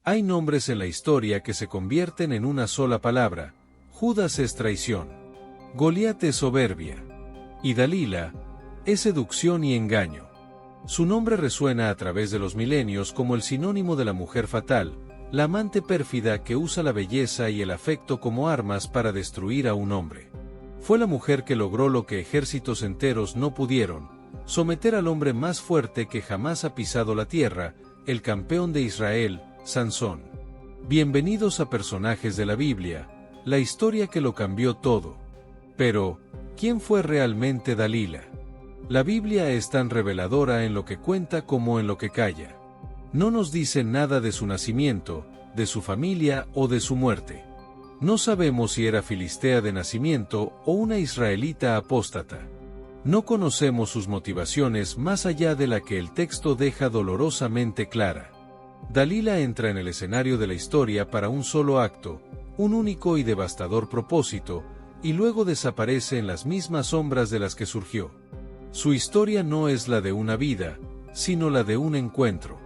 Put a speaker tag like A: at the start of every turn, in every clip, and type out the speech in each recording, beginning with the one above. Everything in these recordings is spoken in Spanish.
A: Hay nombres en la historia que se convierten en una sola palabra. Judas es traición. Goliat es soberbia. Y Dalila es seducción y engaño. Su nombre resuena a través de los milenios como el sinónimo de la mujer fatal, la amante pérfida que usa la belleza y el afecto como armas para destruir a un hombre. Fue la mujer que logró lo que ejércitos enteros no pudieron: someter al hombre más fuerte que jamás ha pisado la tierra, el campeón de Israel, Sansón. Bienvenidos a Personajes de la Biblia, la historia que lo cambió todo. Pero, ¿quién fue realmente Dalila? La Biblia es tan reveladora en lo que cuenta como en lo que calla. No nos dice nada de su nacimiento, de su familia o de su muerte. No sabemos si era filistea de nacimiento o una israelita apóstata. No conocemos sus motivaciones más allá de la que el texto deja dolorosamente clara. Dalila entra en el escenario de la historia para un solo acto, un único y devastador propósito, y luego desaparece en las mismas sombras de las que surgió. Su historia no es la de una vida, sino la de un encuentro.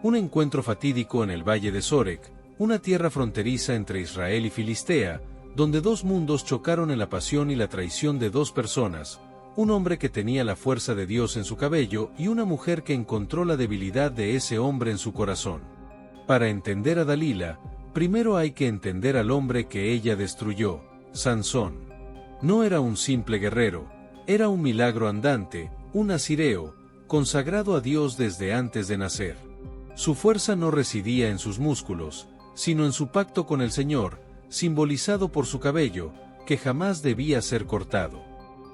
A: Un encuentro fatídico en el valle de Sorek, una tierra fronteriza entre Israel y Filistea, donde dos mundos chocaron en la pasión y la traición de dos personas, un hombre que tenía la fuerza de Dios en su cabello y una mujer que encontró la debilidad de ese hombre en su corazón. Para entender a Dalila, primero hay que entender al hombre que ella destruyó, Sansón. No era un simple guerrero, era un milagro andante, un nazireo, consagrado a Dios desde antes de nacer. Su fuerza no residía en sus músculos, sino en su pacto con el Señor, simbolizado por su cabello, que jamás debía ser cortado.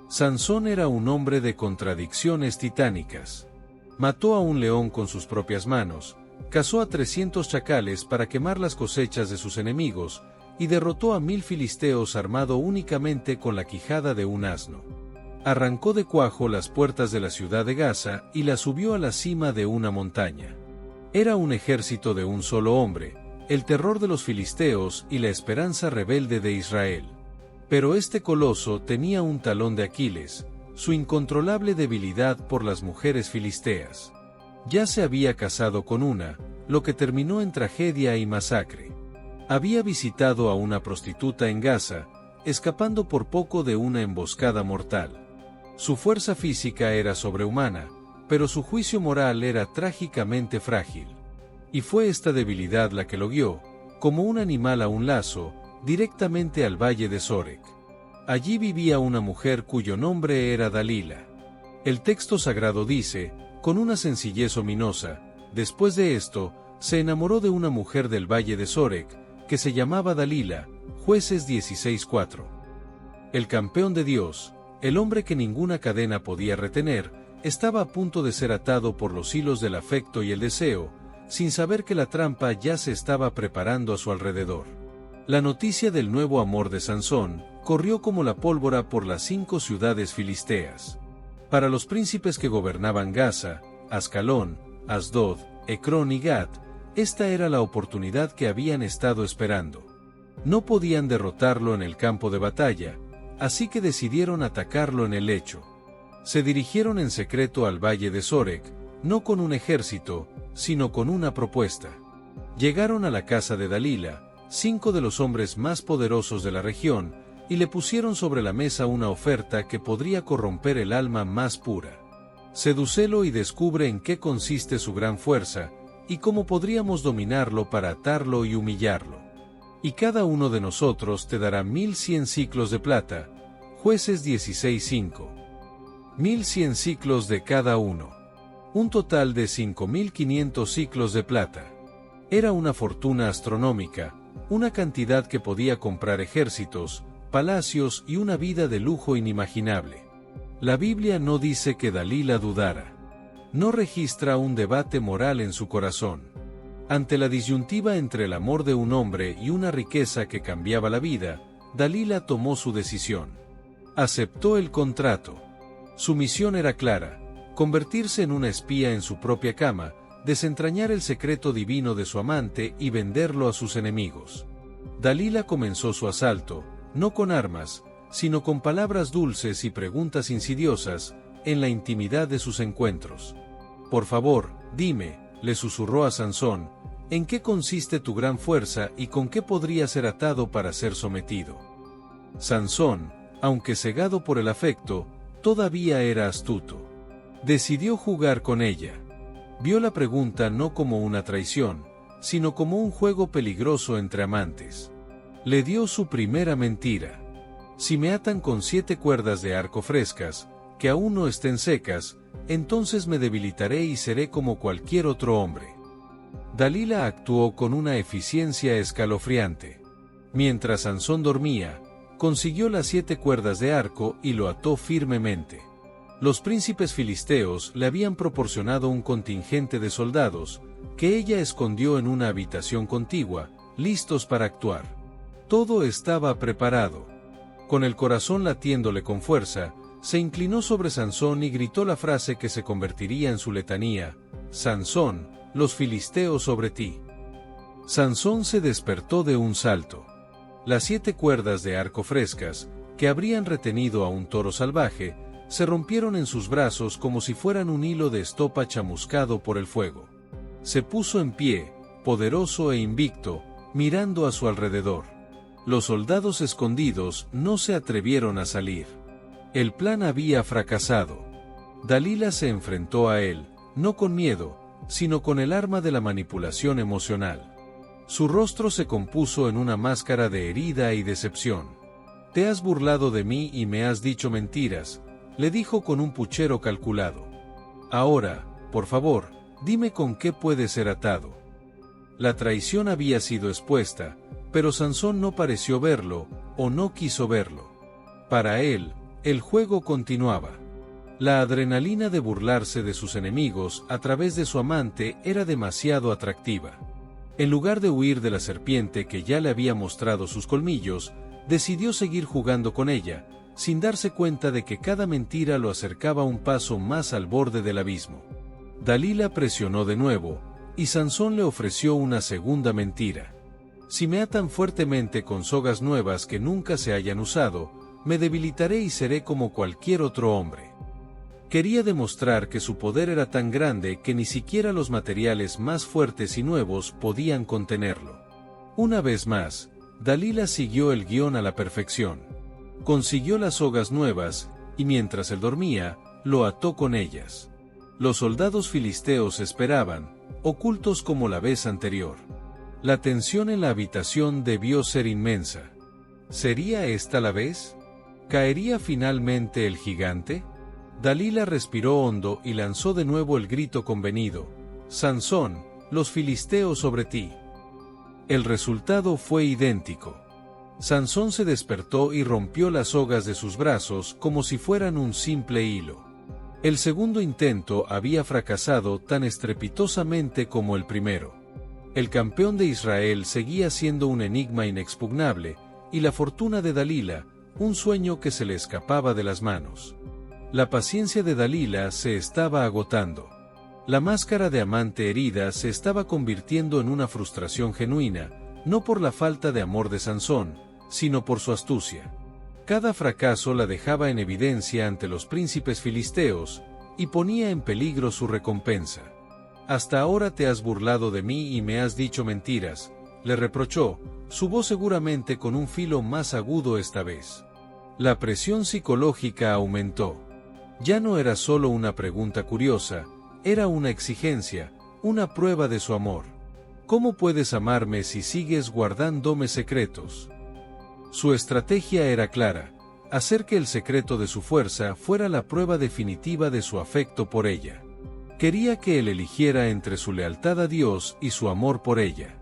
A: Sansón era un hombre de contradicciones titánicas. Mató a un león con sus propias manos, cazó a 300 chacales para quemar las cosechas de sus enemigos, y derrotó a 1000 filisteos armado únicamente con la quijada de un asno. Arrancó de cuajo las puertas de la ciudad de Gaza y la subió a la cima de una montaña. Era un ejército de un solo hombre, el terror de los filisteos y la esperanza rebelde de Israel. Pero este coloso tenía un talón de Aquiles, su incontrolable debilidad por las mujeres filisteas. Ya se había casado con una, lo que terminó en tragedia y masacre. Había visitado a una prostituta en Gaza, escapando por poco de una emboscada mortal. Su fuerza física era sobrehumana, pero su juicio moral era trágicamente frágil. Y fue esta debilidad la que lo guió, como un animal a un lazo, directamente al valle de Sorek. Allí vivía una mujer cuyo nombre era Dalila. El texto sagrado dice, con una sencillez ominosa: después de esto, se enamoró de una mujer del valle de Sorek, que se llamaba Dalila. Jueces 16:4. El campeón de Dios, el hombre que ninguna cadena podía retener, estaba a punto de ser atado por los hilos del afecto y el deseo, sin saber que la trampa ya se estaba preparando a su alrededor. La noticia del nuevo amor de Sansón corrió como la pólvora por las 5 ciudades filisteas. Para los príncipes que gobernaban Gaza, Ascalón, Asdod, Ecrón y Gat, esta era la oportunidad que habían estado esperando. No podían derrotarlo en el campo de batalla, así que decidieron atacarlo en el lecho. Se dirigieron en secreto al valle de Sorek, no con un ejército, sino con una propuesta. Llegaron a la casa de Dalila, 5 de los hombres más poderosos de la región, y le pusieron sobre la mesa una oferta que podría corromper el alma más pura. Sedúcelo y descubre en qué consiste su gran fuerza, y cómo podríamos dominarlo para atarlo y humillarlo. Y cada uno de nosotros te dará 1100 siclos de plata. Jueces 16:5. 1100 siclos de cada uno. Un total de 5500 siclos de plata. Era una fortuna astronómica, una cantidad que podía comprar ejércitos, palacios y una vida de lujo inimaginable. La Biblia no dice que Dalila dudara. No registra un debate moral en su corazón. Ante la disyuntiva entre el amor de un hombre y una riqueza que cambiaba la vida, Dalila tomó su decisión. Aceptó el contrato. Su misión era clara: convertirse en una espía en su propia cama, desentrañar el secreto divino de su amante y venderlo a sus enemigos. Dalila comenzó su asalto, no con armas, sino con palabras dulces y preguntas insidiosas, en la intimidad de sus encuentros. «Por favor, dime», le susurró a Sansón, ¿En qué consiste tu gran fuerza y con qué podría ser atado para ser sometido? Sansón, aunque cegado por el afecto, todavía era astuto. Decidió jugar con ella. Vio la pregunta no como una traición, sino como un juego peligroso entre amantes. Le dio su primera mentira. Si me atan con 7 cuerdas de arco frescas, que aún no estén secas, entonces me debilitaré y seré como cualquier otro hombre. Dalila actuó con una eficiencia escalofriante. Mientras Sansón dormía, consiguió las 7 cuerdas de arco y lo ató firmemente. Los príncipes filisteos le habían proporcionado un contingente de soldados, que ella escondió en una habitación contigua, listos para actuar. Todo estaba preparado. Con el corazón latiéndole con fuerza, se inclinó sobre Sansón y gritó la frase que se convertiría en su letanía: «Sansón, los filisteos sobre ti». Sansón se despertó de un salto. Las 7 cuerdas de arco frescas, que habrían retenido a un toro salvaje, se rompieron en sus brazos como si fueran un hilo de estopa chamuscado por el fuego. Se puso en pie, poderoso e invicto, mirando a su alrededor. Los soldados escondidos no se atrevieron a salir. El plan había fracasado. Dalila se enfrentó a él, no con miedo, sino con el arma de la manipulación emocional. Su rostro se compuso en una máscara de herida y decepción. «Te has burlado de mí y me has dicho mentiras», le dijo con un puchero calculado. «Ahora, por favor, dime con qué puede ser atado». La traición había sido expuesta, pero Sansón no pareció verlo, o no quiso verlo. Para él, el juego continuaba. La adrenalina de burlarse de sus enemigos a través de su amante era demasiado atractiva. En lugar de huir de la serpiente que ya le había mostrado sus colmillos, decidió seguir jugando con ella, sin darse cuenta de que cada mentira lo acercaba un paso más al borde del abismo. Dalila presionó de nuevo, y Sansón le ofreció una segunda mentira. «Si me atan fuertemente con sogas nuevas que nunca se hayan usado, me debilitaré y seré como cualquier otro hombre». Quería demostrar que su poder era tan grande que ni siquiera los materiales más fuertes y nuevos podían contenerlo. Una vez más, Dalila siguió el guión a la perfección. Consiguió las sogas nuevas, y mientras él dormía, lo ató con ellas. Los soldados filisteos esperaban, ocultos como la vez anterior. La tensión en la habitación debió ser inmensa. ¿Sería esta la vez? ¿Caería finalmente el gigante? Dalila respiró hondo y lanzó de nuevo el grito convenido: «Sansón, los filisteos sobre ti». El resultado fue idéntico. Sansón se despertó y rompió las sogas de sus brazos como si fueran un simple hilo. El segundo intento había fracasado tan estrepitosamente como el primero. El campeón de Israel seguía siendo un enigma inexpugnable, y la fortuna de Dalila, un sueño que se le escapaba de las manos. La paciencia de Dalila se estaba agotando. La máscara de amante herida se estaba convirtiendo en una frustración genuina, no por la falta de amor de Sansón, sino por su astucia. Cada fracaso la dejaba en evidencia ante los príncipes filisteos, y ponía en peligro su recompensa. «Hasta ahora te has burlado de mí y me has dicho mentiras», le reprochó, su voz seguramente con un filo más agudo esta vez. La presión psicológica aumentó. Ya no era solo una pregunta curiosa, era una exigencia, una prueba de su amor. «¿Cómo puedes amarme si sigues guardándome secretos?». Su estrategia era clara: hacer que el secreto de su fuerza fuera la prueba definitiva de su afecto por ella. Quería que él eligiera entre su lealtad a Dios y su amor por ella.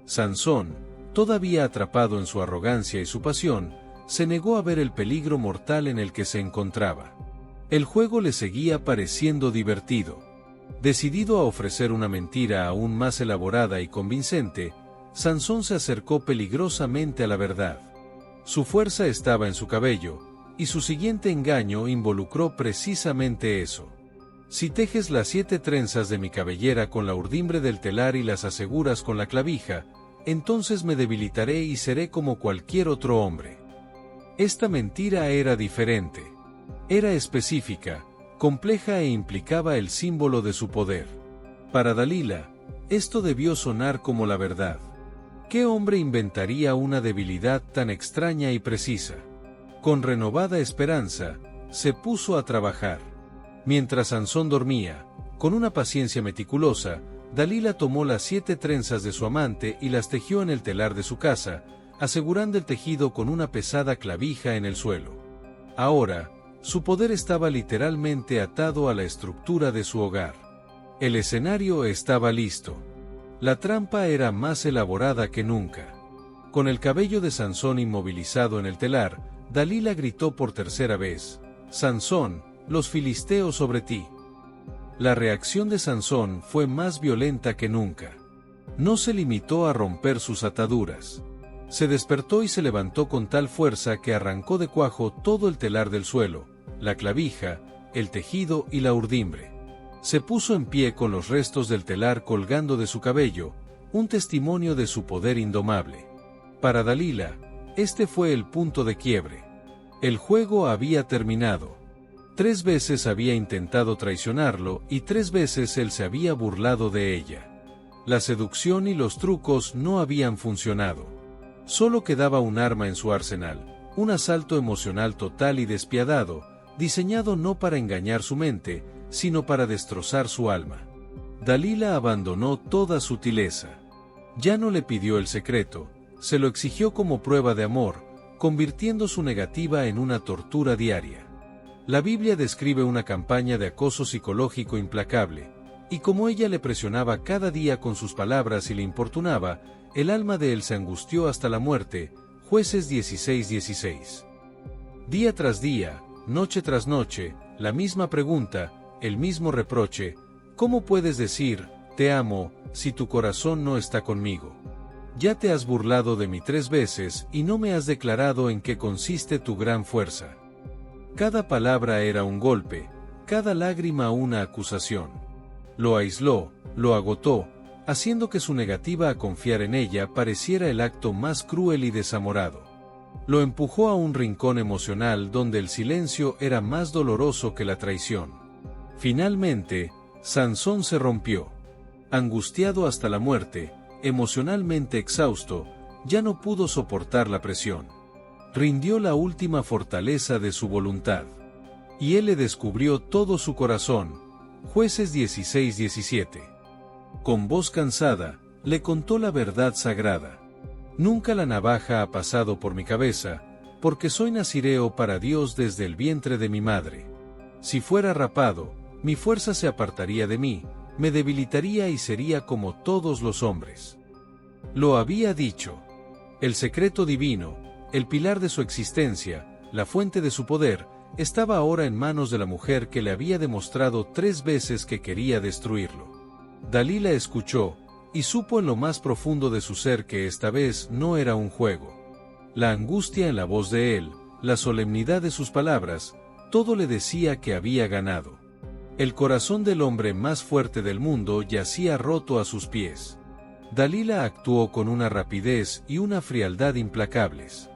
A: Sansón, todavía atrapado en su arrogancia y su pasión, se negó a ver el peligro mortal en el que se encontraba. El juego le seguía pareciendo divertido. Decidido a ofrecer una mentira aún más elaborada y convincente, Sansón se acercó peligrosamente a la verdad. Su fuerza estaba en su cabello, y su siguiente engaño involucró precisamente eso. «Si tejes las 7 trenzas de mi cabellera con la urdimbre del telar y las aseguras con la clavija, entonces me debilitaré y seré como cualquier otro hombre». Esta mentira era diferente. Era específica, compleja e implicaba el símbolo de su poder. Para Dalila, Esto debió sonar como la verdad. ¿Qué hombre inventaría una debilidad tan extraña y precisa? Con renovada esperanza, se puso a trabajar. Mientras Sansón dormía, con una paciencia meticulosa, Dalila tomó las 7 trenzas de su amante y las tejió en el telar de su casa, asegurando el tejido con una pesada clavija en el suelo. Ahora, su poder estaba literalmente atado a la estructura de su hogar. El escenario estaba listo. La trampa era más elaborada que nunca. Con el cabello de Sansón inmovilizado en el telar, Dalila gritó por tercera vez: «Sansón, los filisteos sobre ti». La reacción de Sansón fue más violenta que nunca. No se limitó a romper sus ataduras. Se despertó y se levantó con tal fuerza que arrancó de cuajo todo el telar del suelo, la clavija, el tejido y la urdimbre. Se puso en pie con los restos del telar colgando de su cabello, un testimonio de su poder indomable. Para Dalila, este fue el punto de quiebre. El juego había terminado. 3 veces había intentado traicionarlo y 3 veces él se había burlado de ella. La seducción y los trucos no habían funcionado. Solo quedaba un arma en su arsenal, un asalto emocional total y despiadado, diseñado no para engañar su mente, sino para destrozar su alma. Dalila abandonó toda sutileza. Ya no le pidió el secreto, se lo exigió como prueba de amor, convirtiendo su negativa en una tortura diaria. La Biblia describe una campaña de acoso psicológico implacable, y como ella le presionaba cada día con sus palabras y le importunaba, el alma de él se angustió hasta la muerte. Jueces 16:16. Día tras día, noche tras noche, la misma pregunta, el mismo reproche: ¿cómo puedes decir, te amo, si tu corazón no está conmigo? Ya te has burlado de mí 3 veces y no me has declarado en qué consiste tu gran fuerza. Cada palabra era un golpe, cada lágrima una acusación. Lo aisló, lo agotó, haciendo que su negativa a confiar en ella pareciera el acto más cruel y desamorado. Lo empujó a un rincón emocional donde el silencio era más doloroso que la traición. Finalmente, Sansón se rompió. Angustiado hasta la muerte, emocionalmente exhausto, ya no pudo soportar la presión. Rindió la última fortaleza de su voluntad. Y él le descubrió todo su corazón. Jueces 16:17. Con voz cansada, le contó la verdad sagrada. Nunca la navaja ha pasado por mi cabeza, porque soy nazireo para Dios desde el vientre de mi madre. Si fuera rapado, mi fuerza se apartaría de mí, me debilitaría y sería como todos los hombres. Lo había dicho. El secreto divino, el pilar de su existencia, la fuente de su poder, estaba ahora en manos de la mujer que le había demostrado 3 veces que quería destruirlo. Dalila escuchó, y supo en lo más profundo de su ser que esta vez no era un juego. La angustia en la voz de él, la solemnidad de sus palabras, todo le decía que había ganado. El corazón del hombre más fuerte del mundo yacía roto a sus pies. Dalila actuó con una rapidez y una frialdad implacables.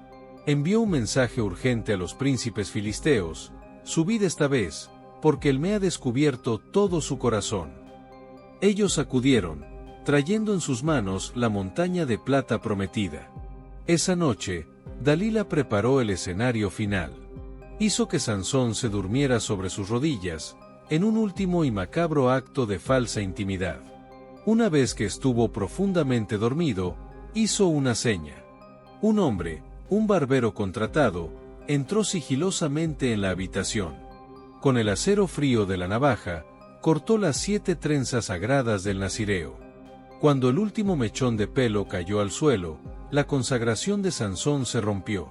A: Envió un mensaje urgente a los príncipes filisteos: subid esta vez, porque él me ha descubierto todo su corazón. Ellos acudieron, trayendo en sus manos la montaña de plata prometida. Esa noche, Dalila preparó el escenario final. Hizo que Sansón se durmiera sobre sus rodillas, en un último y macabro acto de falsa intimidad. Una vez que estuvo profundamente dormido, hizo una seña. Un hombre, un barbero contratado, entró sigilosamente en la habitación. Con el acero frío de la navaja, cortó las 7 trenzas sagradas del nazireo. Cuando el último mechón de pelo cayó al suelo, la consagración de Sansón se rompió.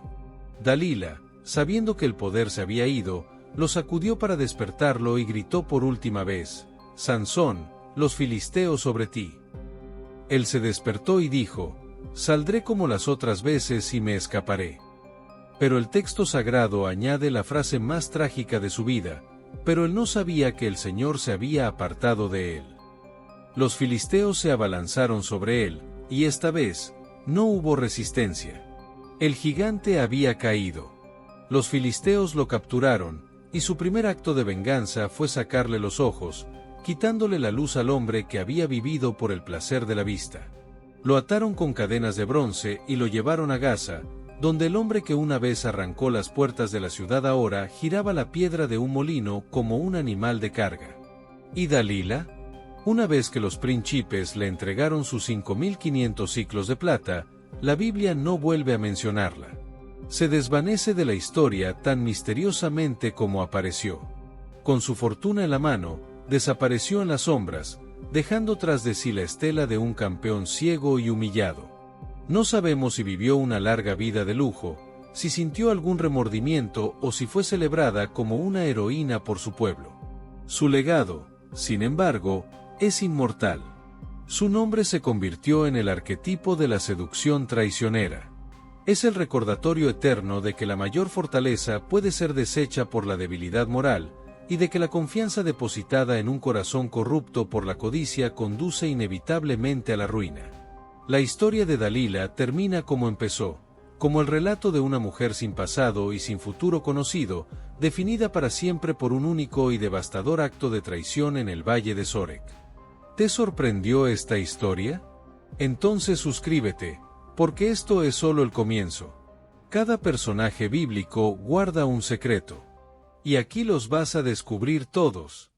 A: Dalila, sabiendo que el poder se había ido, lo sacudió para despertarlo y gritó por última vez: «Sansón, los filisteos sobre ti». Él se despertó y dijo: «Saldré como las otras veces y me escaparé». Pero el texto sagrado añade la frase más trágica de su vida: «Pero él no sabía que el Señor se había apartado de él». Los filisteos se abalanzaron sobre él, y esta vez, no hubo resistencia. El gigante había caído. Los filisteos lo capturaron, y su primer acto de venganza fue sacarle los ojos, quitándole la luz al hombre que había vivido por el placer de la vista. Lo ataron con cadenas de bronce y lo llevaron a Gaza, donde el hombre que una vez arrancó las puertas de la ciudad ahora giraba la piedra de un molino como un animal de carga. ¿Y Dalila? Una vez que los príncipes le entregaron sus 5.500 siclos de plata, la Biblia no vuelve a mencionarla. Se desvanece de la historia tan misteriosamente como apareció. Con su fortuna en la mano, desapareció en las sombras, dejando tras de sí la estela de un campeón ciego y humillado. No sabemos si vivió una larga vida de lujo, si sintió algún remordimiento o si fue celebrada como una heroína por su pueblo. Su legado, sin embargo, es inmortal. Su nombre se convirtió en el arquetipo de la seducción traicionera. Es el recordatorio eterno de que la mayor fortaleza puede ser deshecha por la debilidad moral, y de que la confianza depositada en un corazón corrupto por la codicia conduce inevitablemente a la ruina. La historia de Dalila termina como empezó, como el relato de una mujer sin pasado y sin futuro conocido, definida para siempre por un único y devastador acto de traición en el valle de Sorek. ¿Te sorprendió esta historia? Entonces suscríbete, porque esto es solo el comienzo. Cada personaje bíblico guarda un secreto. Y aquí los vas a descubrir todos.